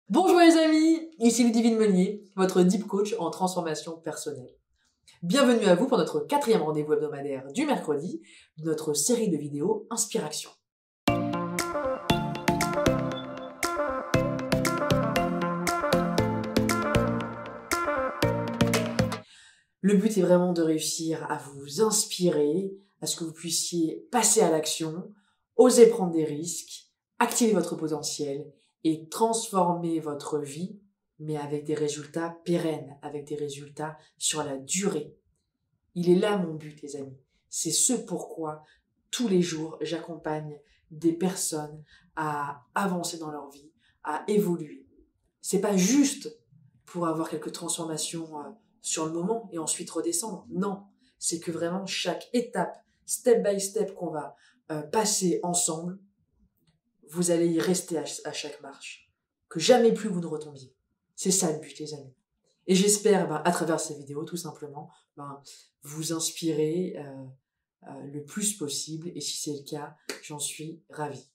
Bonjour les amis, ici Ludivine Meunier, votre Deep Coach en transformation personnelle. Bienvenue à vous pour notre 4e rendez-vous hebdomadaire du mercredi de notre série de vidéos Inspiration. Le but est vraiment de réussir à vous inspirer, à ce que vous puissiez passer à l'action, oser prendre des risques, activer votre potentiel et transformer votre vie, mais avec des résultats pérennes, avec des résultats sur la durée. Il est là mon but, les amis. C'est ce pourquoi tous les jours j'accompagne des personnes à avancer dans leur vie, à évoluer. C'est pas juste pour avoir quelques transformations sur le moment et ensuite redescendre. Non, c'est que vraiment chaque étape, step by step qu'on va passer ensemble, vous allez y rester à chaque marche. Que jamais plus vous ne retombiez. C'est ça le but, les amis. Et j'espère, à travers ces vidéos, tout simplement, vous inspirer le plus possible. Et si c'est le cas, j'en suis ravie.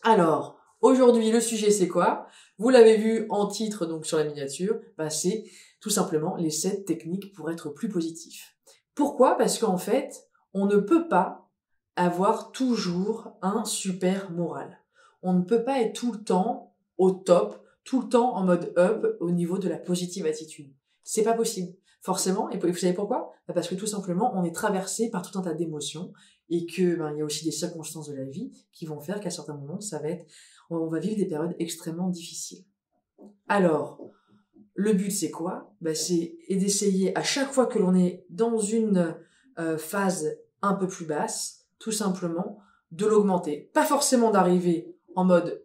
Alors, aujourd'hui, le sujet, c'est quoi? Vous l'avez vu en titre, donc sur la miniature, c'est tout simplement les 7 techniques pour être plus positif. Pourquoi? Parce qu'en fait, on ne peut pas avoir toujours un super moral. On ne peut pas être tout le temps au top, tout le temps en mode up au niveau de la positive attitude. C'est pas possible. Forcément, et vous savez pourquoi? Parce que tout simplement, on est traversé par tout un tas d'émotions et que il y a aussi des circonstances de la vie qui vont faire qu'à certains moments, on va vivre des périodes extrêmement difficiles. Alors, le but c'est quoi? C'est d'essayer à chaque fois que l'on est dans une phase un peu plus basse, tout simplement de l'augmenter. Pas forcément d'arriver en mode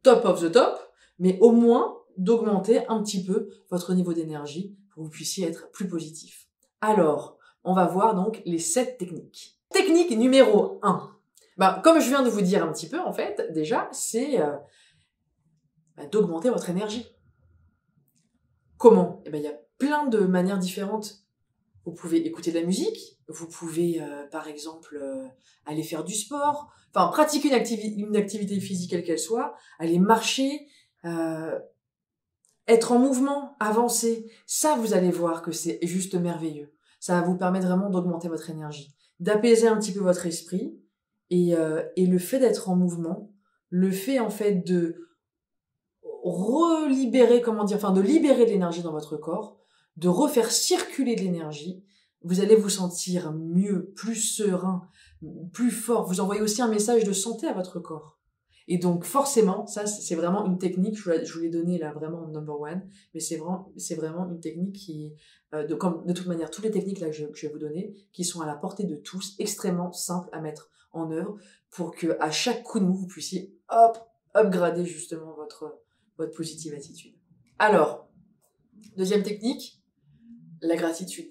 top of the top, mais au moins d'augmenter un petit peu votre niveau d'énergie pour que vous puissiez être plus positif. Alors, on va voir donc les 7 techniques. Technique numéro 1. Comme je viens de vous dire un petit peu, en fait, déjà, c'est d'augmenter votre énergie. Comment? Il y a plein de manières différentes. Vous pouvez écouter de la musique, vous pouvez, par exemple, aller faire du sport, pratiquer une activité physique quelle qu'elle soit, aller marcher, être en mouvement, avancer. Ça, vous allez voir que c'est juste merveilleux. Ça va vous permettre vraiment d'augmenter votre énergie, d'apaiser un petit peu votre esprit, et le fait d'être en mouvement, le fait en fait de de libérer de l'énergie dans votre corps, de refaire circuler de l'énergie, vous allez vous sentir mieux, plus serein, plus fort. Vous envoyez aussi un message de santé à votre corps. Et donc forcément, ça c'est vraiment une technique, je vous l'ai donné là vraiment number one, mais c'est vraiment une technique qui, de toute manière, toutes les techniques là que je vais vous donner, qui sont à la portée de tous, extrêmement simples à mettre en œuvre pour que à chaque coup de mou, vous puissiez upgrader justement votre positive attitude. Alors, deuxième technique, la gratitude.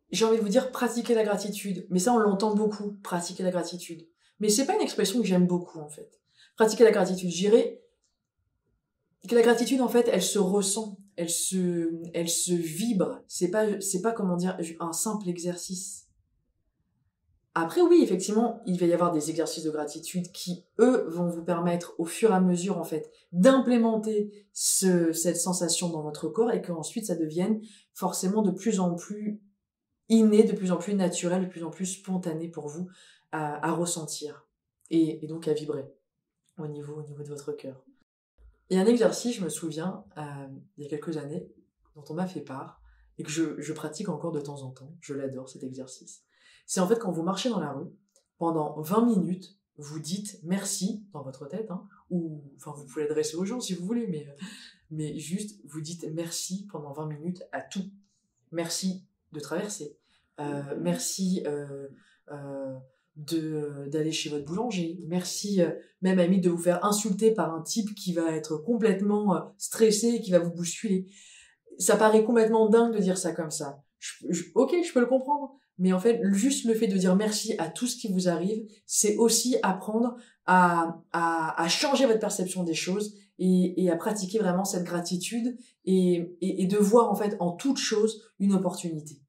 J'ai envie de vous dire pratiquer la gratitude, mais ça on l'entend beaucoup, pratiquer la gratitude. Mais c'est pas une expression que j'aime beaucoup en fait. Pratiquer la gratitude, je dirais que la gratitude en fait, elle se ressent, elle se vibre. C'est pas comment dire un simple exercice. Après oui, effectivement, il va y avoir des exercices de gratitude qui, eux, vont vous permettre au fur et à mesure, en fait, d'implémenter cette sensation dans votre corps et qu'ensuite ça devienne forcément de plus en plus inné, de plus en plus naturel, de plus en plus spontané pour vous à ressentir et donc à vibrer au niveau de votre cœur. Il y a un exercice, je me souviens, il y a quelques années, dont on m'a fait part et que je pratique encore de temps en temps. Je l'adore, cet exercice. C'est en fait quand vous marchez dans la rue, pendant 20 minutes, vous dites merci dans votre tête, ou vous pouvez l'adresser aux gens si vous voulez, mais juste vous dites merci pendant 20 minutes à tout. Merci de traverser, merci d'aller chez votre boulanger, merci même à de vous faire insulter par un type qui va être complètement stressé, qui va vous bousculer. Ça paraît complètement dingue de dire ça comme ça. Ok, je peux le comprendre. Mais en fait, juste le fait de dire merci à tout ce qui vous arrive, c'est aussi apprendre à changer votre perception des choses et à pratiquer vraiment cette gratitude et de voir en fait en toute chose une opportunité.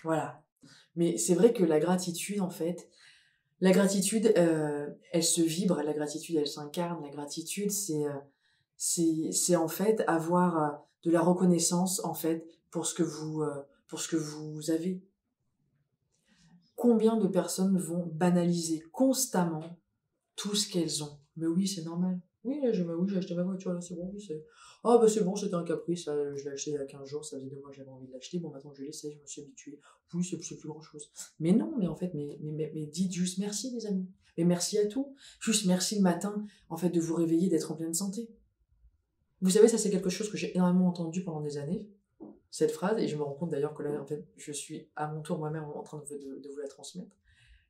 Voilà. Mais c'est vrai que la gratitude, en fait, La gratitude, elle se vibre, la gratitude, elle s'incarne. La gratitude, c'est en fait avoir de la reconnaissance en fait pour ce que vous avez. Combien de personnes vont banaliser constamment tout ce qu'elles ont? Mais oui, c'est normal. Oui, là, j'ai acheté ma voiture, là, c'est bon, oui, c'est... Ah, bah c'est bon, c'était un caprice, là, je l'ai acheté il y a 15 jours, ça faisait 2 mois que j'avais envie de l'acheter, bon, maintenant je l'essaie, je me suis habitué. Oui, c'est plus grand chose. Mais non, mais en fait, mais dites juste merci, les amis. Mais merci à tout. Juste merci le matin, en fait, de vous réveiller, d'être en pleine santé. Vous savez, ça, c'est quelque chose que j'ai énormément entendu pendant des années, cette phrase, et je me rends compte d'ailleurs que là, en fait, je suis à mon tour moi-même en train de vous la transmettre.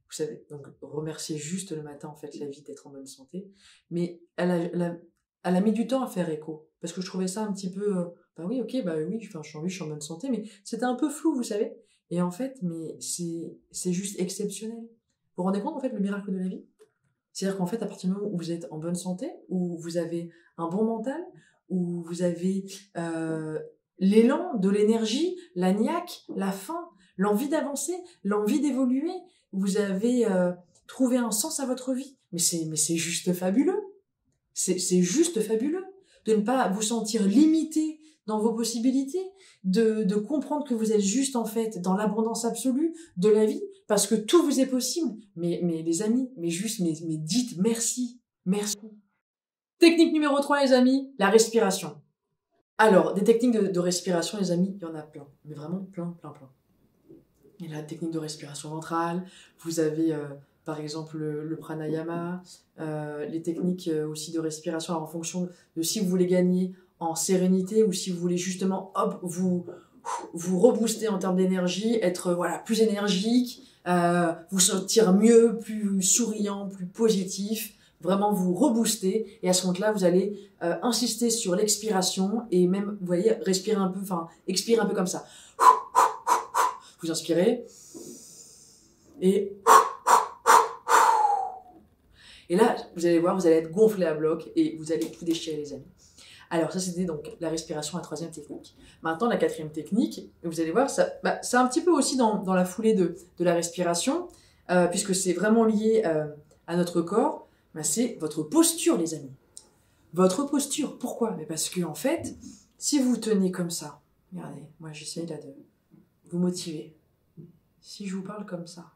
Vous savez, donc remercier juste le matin, en fait, la vie d'être en bonne santé. Mais elle a mis du temps à faire écho. Parce que je trouvais ça un petit peu, bah oui, ok, bah oui, enfin, je suis en bonne santé, mais c'était un peu flou, vous savez. Et en fait, mais c'est juste exceptionnel. Vous vous rendez compte, en fait, le miracle de la vie? C'est-à-dire qu'en fait, à partir du moment où vous êtes en bonne santé, où vous avez un bon mental, où vous avez l'élan, de l'énergie, la niaque, la faim, l'envie d'avancer, l'envie d'évoluer, vous avez trouvé un sens à votre vie. Mais c'est juste fabuleux. C'est juste fabuleux de ne pas vous sentir limité dans vos possibilités, de comprendre que vous êtes juste en fait dans l'abondance absolue de la vie, parce que tout vous est possible. Mais les amis, mais dites merci. Merci. Technique numéro 3, les amis, la respiration. Alors, des techniques de respiration, les amis, il y en a plein. Mais vraiment plein. Il y a la technique de respiration ventrale, vous avez par exemple le pranayama, les techniques aussi de respiration en fonction de si vous voulez gagner en sérénité ou si vous voulez justement hop, vous rebooster en termes d'énergie, être voilà plus énergique, vous sentir mieux, plus souriant, plus positif, vraiment vous rebooster, et à ce moment-là vous allez insister sur l'expiration et même vous voyez respirer un peu, enfin expirer un peu comme ça. Vous inspirez et là, vous allez voir, vous allez être gonflé à bloc et vous allez tout déchirer, les amis. Alors ça, c'était donc la respiration, la troisième technique. Maintenant, la quatrième technique, vous allez voir, ça, c'est un petit peu aussi dans la foulée de la respiration, puisque c'est vraiment lié à notre corps, c'est votre posture, les amis. Votre posture, pourquoi? Mais parce que en fait, si vous tenez comme ça, regardez, moi j'essaye là de vous motiver. Si je vous parle comme ça,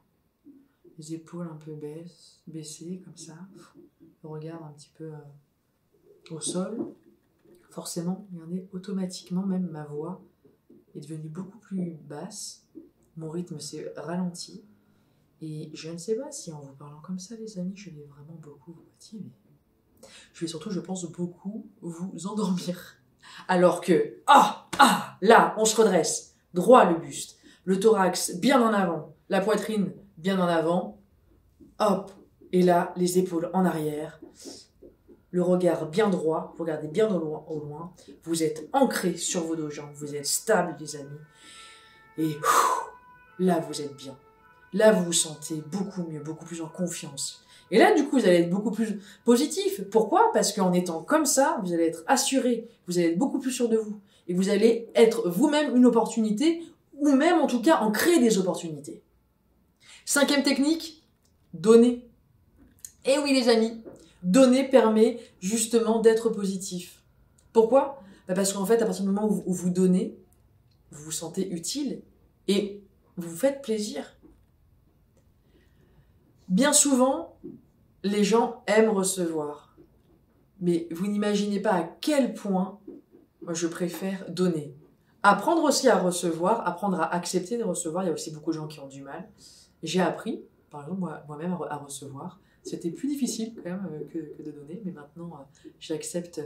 les épaules un peu baissées comme ça, le regard un petit peu au sol, forcément, regardez, automatiquement même ma voix est devenue beaucoup plus basse, mon rythme s'est ralenti, et je ne sais pas si en vous parlant comme ça, les amis, je vais vraiment beaucoup vous motiver. Je vais surtout, je pense, beaucoup vous endormir. Alors que, là, on se redresse, droit le buste, le thorax bien en avant, la poitrine bien en avant, hop, et là, les épaules en arrière, le regard bien droit, vous regardez bien au loin, vous êtes ancré sur vos deux jambes, vous êtes stable, les amis, et là, vous êtes bien. Là, vous vous sentez beaucoup mieux, beaucoup plus en confiance. Et là, du coup, vous allez être beaucoup plus positif. Pourquoi? Parce qu'en étant comme ça, vous allez être assuré, vous allez être beaucoup plus sûr de vous, et vous allez être vous-même une opportunité, ou même, en tout cas, en créer des opportunités. Cinquième technique, donner. Et oui, les amis, donner permet justement d'être positif. Pourquoi? Parce qu'en fait, à partir du moment où vous donnez, vous vous sentez utile et vous vous faites plaisir. Bien souvent, les gens aiment recevoir. Mais vous n'imaginez pas à quel point moi, je préfère donner. Apprendre aussi à recevoir, apprendre à accepter de recevoir. Il y a aussi beaucoup de gens qui ont du mal. J'ai appris, par exemple, moi-même à recevoir. C'était plus difficile quand même que de donner, mais maintenant j'accepte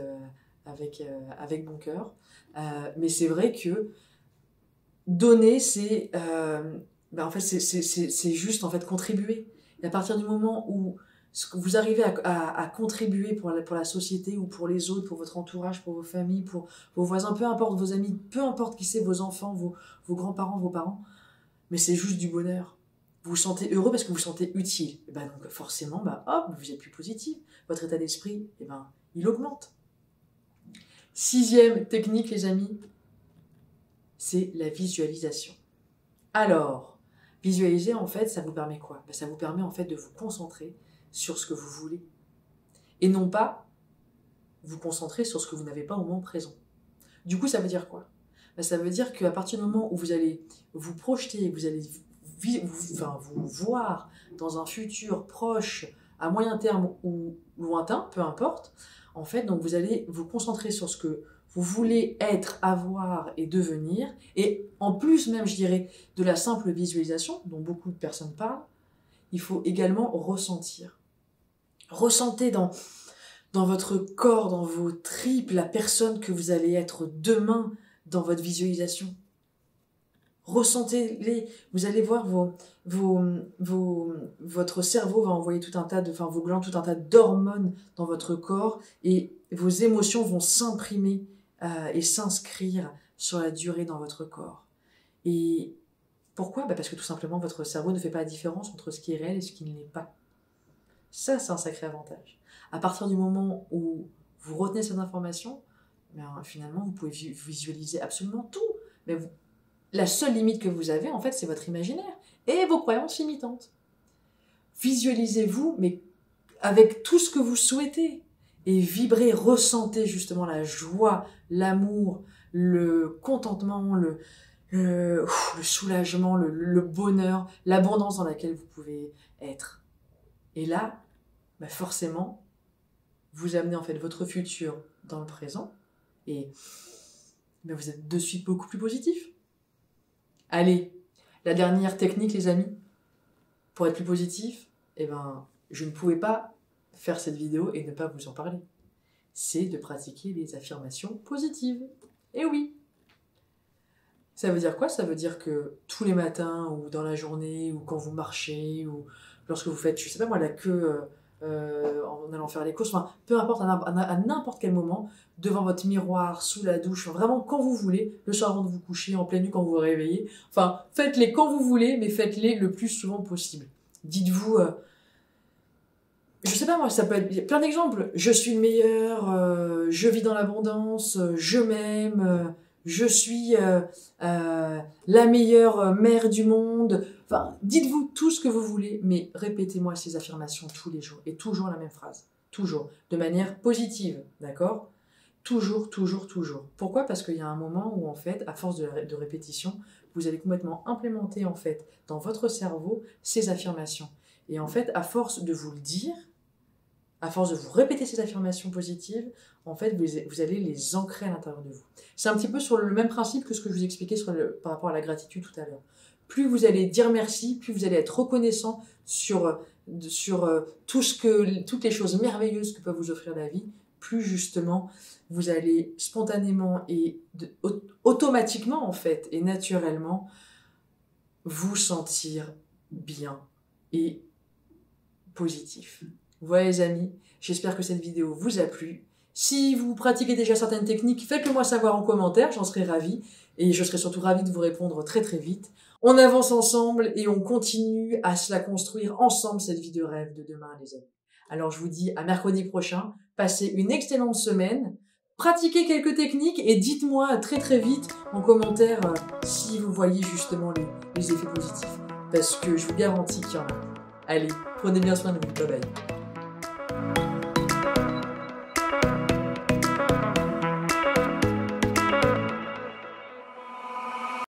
avec bon cœur. Mais c'est vrai que donner, c'est en fait c'est juste en fait contribuer. Et à partir du moment où vous arrivez à contribuer pour la société ou pour les autres, pour votre entourage, pour vos familles, pour vos voisins, peu importe vos amis, peu importe qui c'est, vos enfants, vos grands-parents, vos parents, mais c'est juste du bonheur. Vous vous sentez heureux parce que vous vous sentez utile. Et ben donc forcément, hop, vous êtes plus positif. Votre état d'esprit, il augmente. Sixième technique, les amis, c'est la visualisation. Alors, Visualiser, en fait, ça vous permet quoi? Ça vous permet en fait de vous concentrer sur ce que vous voulez. Et non pas vous concentrer sur ce que vous n'avez pas au moment présent. Du coup, ça veut dire quoi? Ça veut dire qu'à partir du moment où vous allez vous projeter, vous allez vous voir dans un futur proche, à moyen terme ou lointain, peu importe, en fait, donc vous allez vous concentrer sur ce que vous voulez être, avoir et devenir, et en plus même, je dirais, de la simple visualisation, dont beaucoup de personnes parlent, il faut également ressentir. Ressentez dans votre corps, dans vos tripes, la personne que vous allez être demain dans votre visualisation. Ressentez-les, vous allez voir votre cerveau va envoyer tout un tas de, vos glandes, tout un tas d'hormones dans votre corps et vos émotions vont s'imprimer et s'inscrire sur la durée dans votre corps. Et pourquoi? Parce que tout simplement votre cerveau ne fait pas la différence entre ce qui est réel et ce qui ne l'est pas. Ça, c'est un sacré avantage. À partir du moment où vous retenez cette information, finalement, vous pouvez visualiser absolument tout. Mais la seule limite que vous avez, en fait, c'est votre imaginaire et vos croyances limitantes. Visualisez-vous, mais avec tout ce que vous souhaitez. Et vibrez, ressentez justement la joie, l'amour, le contentement, le soulagement, le bonheur, l'abondance dans laquelle vous pouvez être. Et là, forcément, vous amenez en fait votre futur dans le présent et vous êtes de suite beaucoup plus positif. Allez, la dernière technique, les amis, pour être plus positif, je ne pouvais pas faire cette vidéo et ne pas vous en parler. C'est de pratiquer les affirmations positives. Et oui. Ça veut dire quoi? Ça veut dire que tous les matins ou dans la journée ou quand vous marchez ou lorsque vous faites, je sais pas moi, la queue en allant faire les courses, peu importe, à n'importe quel moment, devant votre miroir, sous la douche, vraiment quand vous voulez, le soir avant de vous coucher, en pleine nuit quand vous vous réveillez, faites-les quand vous voulez, mais faites-les le plus souvent possible. Dites-vous, je sais pas moi, ça peut être, il y a plein d'exemples, je suis le meilleur, je vis dans l'abondance, je m'aime, je suis la meilleure mère du monde. Dites-vous tout ce que vous voulez, mais répétez-moi ces affirmations tous les jours. Et toujours la même phrase. Toujours. De manière positive. D'accord? Toujours, toujours, toujours. Pourquoi? Parce qu'il y a un moment où, en fait, à force de répétition, vous allez complètement implémenter, en fait, dans votre cerveau, ces affirmations. Et en fait, à force de vous le dire, à force de vous répéter ces affirmations positives, en fait, vous allez les ancrer à l'intérieur de vous. C'est un petit peu sur le même principe que ce que je vous expliquais par rapport à la gratitude tout à l'heure. Plus vous allez dire merci, plus vous allez être reconnaissant sur toutes les choses merveilleuses que peut vous offrir la vie, plus justement, vous allez spontanément et automatiquement, en fait, et naturellement, vous sentir bien et positif. Voilà les amis, j'espère que cette vidéo vous a plu. Si vous pratiquez déjà certaines techniques, faites-le moi savoir en commentaire, j'en serai ravie. Et je serai surtout ravie de vous répondre très très vite. On avance ensemble et on continue à se la construire ensemble, cette vie de rêve de demain, les amis. Alors je vous dis à mercredi prochain, passez une excellente semaine, pratiquez quelques techniques et dites-moi très très vite en commentaire si vous voyez justement les effets positifs. Parce que je vous garantis qu'il y en a. Allez, prenez bien soin de vous, bye bye.